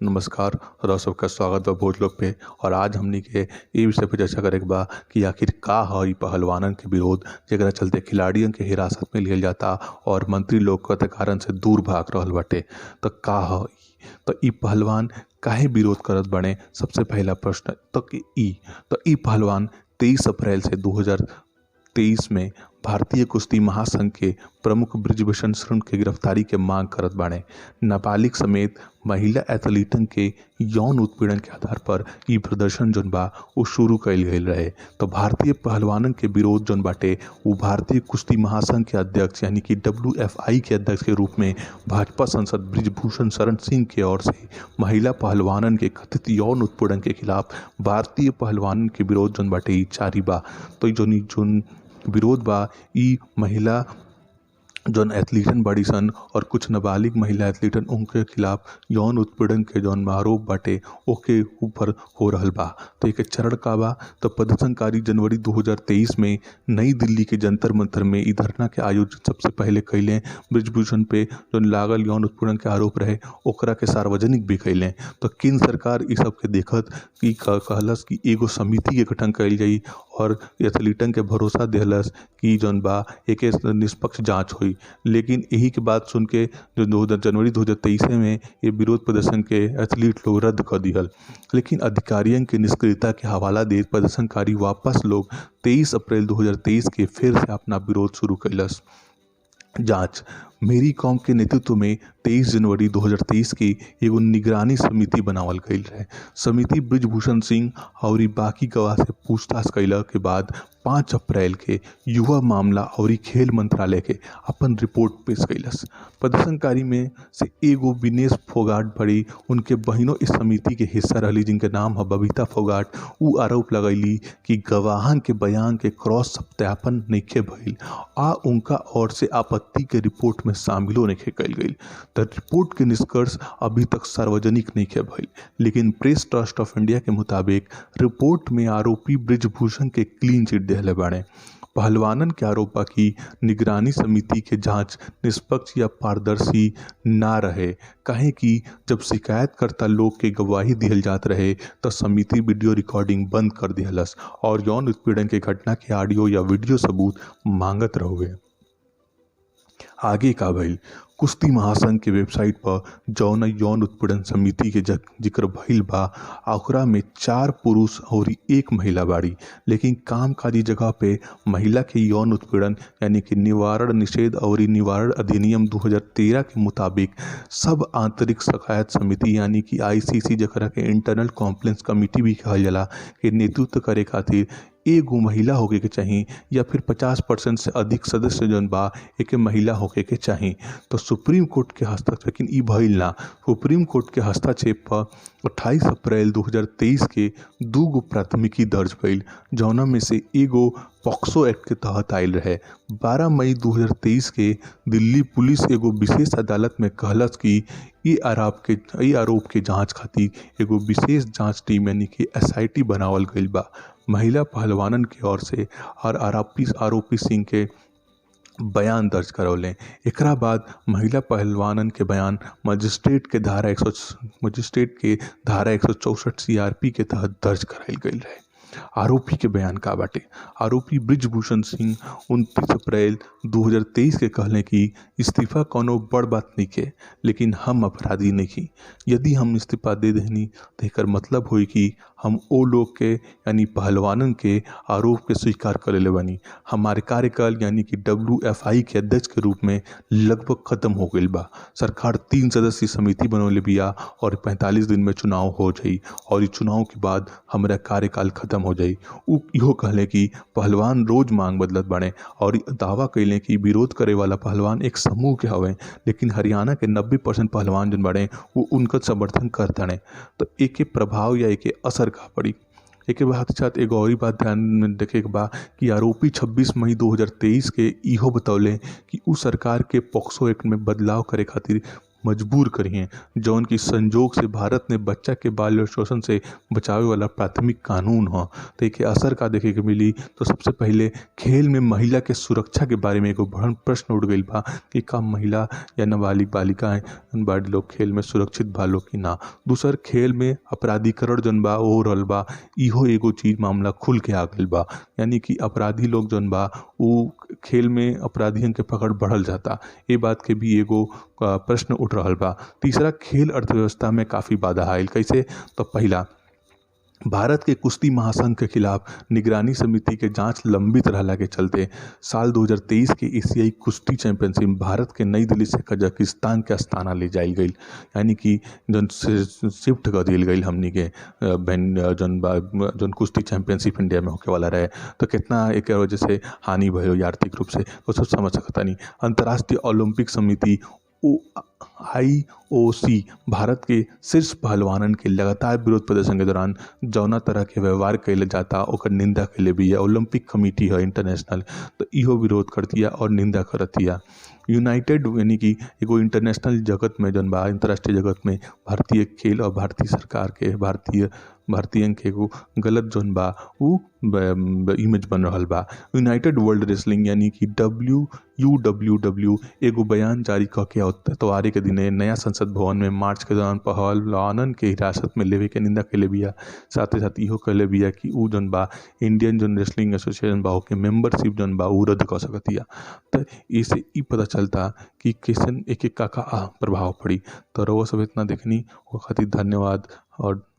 नमस्कार और सबका स्वागत बा भोज लोग पे। और आज हमनी के ये विषय पे चर्चा करे के बा कि आखिर का है ई पहलवानन के विरोध जेकरा चलते खिलाड़ियन के हिरासत में लियल जाता और मंत्री लोग के कारण से दूर भाग रहल बाटे। तो का है तो ई पहलवान काहे विरोध करत बने, सबसे पहला प्रश्न। तो ई पहलवान 23 अप्रैल से 2023 में भारतीय कुश्ती महासंघ के प्रमुख बृजभूषण शरण के गिरफ्तारी के मांग करत बाड़े। नाबालिग समेत महिला एथलीटन के यौन उत्पीड़न के आधार पर ई प्रदर्शन जोन बा वो शुरू कइल गईल रहे। तो भारतीय पहलवानन के विरोध जोन बाटे वो भारतीय कुश्ती महासंघ के अध्यक्ष यानी कि WFI के अध्यक्ष के रूप में भाजपा सांसद बृजभूषण शरण सिंह के ओर से महिला पहलवानन के कथित यौन उत्पीड़न के खिलाफ भारतीय पहलवानन के विरोध जोन बाटे ई जारी बा। तो जोन विरोध बा ई महिला जौन एथलीटन बाड़ी सन और कुछ नाबालिग महिला एथलीटन उनके खिलाफ यौन उत्पीड़न के जौन आरोप बाटे ओके ऊपर हो रहल बा। तो एक चरण का बा तो प्रदर्शनकारी जनवरी 2023 में नई दिल्ली के जंतर मंतर में ई धरना के आयोजन सबसे पहले कैले। बृजभूषण पे जौन लागल यौन उत्पीड़न के आरोप रहे ओकरा के सार्वजनिक भी कैले। तो केंद्र सरकार ई सब के देखत कि कहलस कि एगो समिति के गठन कैल जाई और एथलीटन के भरोसा दिलस कि जौन बा एक निष्पक्ष जांच हुई। लेकिन यही के बात सुन के जो जनवरी 2023 में ये विरोध प्रदर्शन के एथलीट लोग रद्द कर दिहल। लेकिन अधिकारियों के निष्क्रियता के हवाला दे प्रदर्शनकारी वापस लोग 23 अप्रैल 2023 के फिर से अपना विरोध शुरू कैलस। जांच मेरी कॉम के नेतृत्व में 23 जनवरी 2023 की एगो निगरानी समिति बनावल गई रहे। समिति बृजभूषण सिंह और बाकी गवाह से पूछताछ कैला के बाद 5 अप्रैल के युवा मामला और खेल मंत्रालय के अपन रिपोर्ट पेश कैलस। प्रदर्शनकारी में से एगो विनेश फोगाट बड़ी उनके बहनों इस समिति के हिस्सा रही जिनके नाम है बबीता फोगाट। उ आरोप लगैली कि गवाहन के बयान के क्रॉस सत्यापन नइखे भइल आ उनका ओर से आपत्ति के रिपोर्ट में शामिलो नइखे कइल गइल। तो रिपोर्ट के निष्कर्ष अभी तक सार्वजनिक नइखे भइल। लेकिन प्रेस ट्रस्ट ऑफ इंडिया के मुताबिक रिपोर्ट में आरोपी बृजभूषण के क्लीन चिट देहले बाड़े। पहलवानन के आरोप बा कि निगरानी समिति के जांच निष्पक्ष या पारदर्शी ना रहे, काहे कि जब शिकायतकर्ता लोग के गवाही दिहल जात रहे तो समिति वीडियो रिकॉर्डिंग बंद कर दिहलस और यौन उत्पीड़न के घटना के ऑडियो या वीडियो सबूत मांगत रहुए। आगे का भइल कुश्ती महासंघ के वेबसाइट पर जौन यौन उत्पीड़न समिति के जिक्र भइल बा ओकरा में 4 पुरुष और 1 महिला बाड़ी। लेकिन कामकाजी जगह पे महिला के यौन उत्पीड़न यानी कि निवारण निषेध और निवारण अधिनियम 2013 के मुताबिक सब आंतरिक शिकायत समिति यानी कि ICC जकरा के इंटरनल कॉम्प्लेंस कमेटी भी कहल जाला के नेतृत्व करे खातिर एगो महिला होके के चाहिए या फिर 50% से अधिक सदस्य जौन बा एक महिला होके के चाहिए। तो सुप्रीम कोर्ट के हस्तक्षेप लेकिन ई भइल ना। सुप्रीम कोर्ट के हस्तक्षेप पर 28 अप्रैल 2023 के 2 गो प्राथमिकी दर्ज भइल जौना में से एगो पॉक्सो एक्ट के तहत आयल रहे। 12 मई 2023 के दिल्ली पुलिस एगो विशेष अदालत में कहलस कि ई आरोप के जांच खातिर एगो विशेष जांच टीम यानी कि SIT बनावल गइल बा महिला पहलवानन के ओर से और आरोपी सिंह के बयान दर्ज करौले। एकरा बाद महिला पहलवानन के बयान मजिस्ट्रेट के धारा 164 CRP के तहत दर्ज कराइल गई रहे। आरोपी के बयान का बाटे आरोपी बृजभूषण सिंह 29 अप्रैल 2023 के कहले कि इस्तीफा कोनो बड़ बात नहीं के, लेकिन हम अपराधी नहीं की। यदि हम इस्तीफा दे देनी तो एकर मतलब हुई कि हम ओ लोग के यानी पहलवानन के आरोप के स्वीकार कर ले बनी। हमारे कार्यकाल यानी कि WFI के अध्यक्ष के रूप में लगभग खत्म हो गई बा। सरकार 3 सदस्यीय समिति बनौले बिया और 45 दिन में चुनाव हो जाई और इस चुनाव के बाद हमारा कार्यकाल खत्म हो जाई। उ इहो कहले कि पहलवान रोज मांग बदलत बने और दावा कैले कि विरोध करे वाला पहलवान एक समूह के हवे, लेकिन हरियाणा के 90% पहलवान जन बड़े वो उनका समर्थन करते हैं। तो एक प्रभाव या एक असर का पड़ी। एक बात साथ एगो और बात ध्यान में देखे के बा कि आरोपी 26 मई 2023 के इहो बतौले कि उ सरकार के पॉक्सो एक्ट में बदलाव करे खातिर मजबूर करी हैं, जौन की संजोग से भारत ने बच्चा के बाल शोषण से बचावे वाला प्राथमिक कानून ह। तो एके असर का देखे के मिली तो सबसे पहले खेल में महिला के सुरक्षा के बारे में एगो बड़ प्रश्न उठ गईल बा कि का महिला या नाबालिग बालिकाएं बड़ लोग खेल में सुरक्षित बा लोग कि ना। दूसर, खेल में अपराधीकरण जौन बा हो रहल बा, इहो एगो चीज मामला खुल के आ गईल बा। यानी कि अपराधी लोग जौन बा उ खेल में अपराधियन के पकड़ बढ़ल जाता। ये बात के भी एगो प्रश्न उठ रहल बा। तीसरा, खेल अर्थव्यवस्था में काफ़ी बाधा आयल। कैसे? तो पहला, भारत के कुश्ती महासंघ के खिलाफ निगरानी समिति के जांच लंबित रहला के चलते साल 2023 के एशियाई कुश्ती चैंपियनशिप भारत के नई दिल्ली से कजाकिस्तान के अस्ताना ले जायल गई। यानी कि जौन शिफ्ट कर दिल गई हमनी के जौन कुश्ती चैंपियनशिप इंडिया में होके वाला रहे। तो कितना एक वजह से हानि भयल आर्थिक रूप से वो सब समझ सकता नहीं। अंतर्राष्ट्रीय ओलंपिक समिति IOC भारत के शीर्ष पहलवानन के लगातार विरोध प्रदर्शन के दौरान जौना तरह के व्यवहार कैल जाता ओकर निंदा कैले भी है। ओलंपिक कमेटी है इंटरनेशनल, तो इहो विरोध करतिया और निंदा करतिया। यूनाइटेड यानी कि एगो इंटरनेशनल जगत में जौन बा, अंतर्राष्ट्रीय जगत में भारतीय खेल और भारतीय सरकार के भारतीयन के एगो गलत जौन बा उ इमेज बन रहल बा। यूनाइटेड वर्ल्ड रेसलिंग यानी कि WUWW एगो बयान जारी करके इतवार के दिने नया संसद भवन में मार्च के दौरान पहलवानन के हिरासत में लेवे के निंदा कैले बिया। साथ ही साथ इहो कहले बिया कि उ जौन बा इंडियन जौन रेसलिंग एसोसिएशन बा ओके मेंबरशिप जौन बा उ रद्द कर सकतिया। तो इसे ई पता चलता कि कैसन एक एक का प्रभाव पड़ी। तो रउआ सब इतना देखनी वो खातिर धन्यवाद। और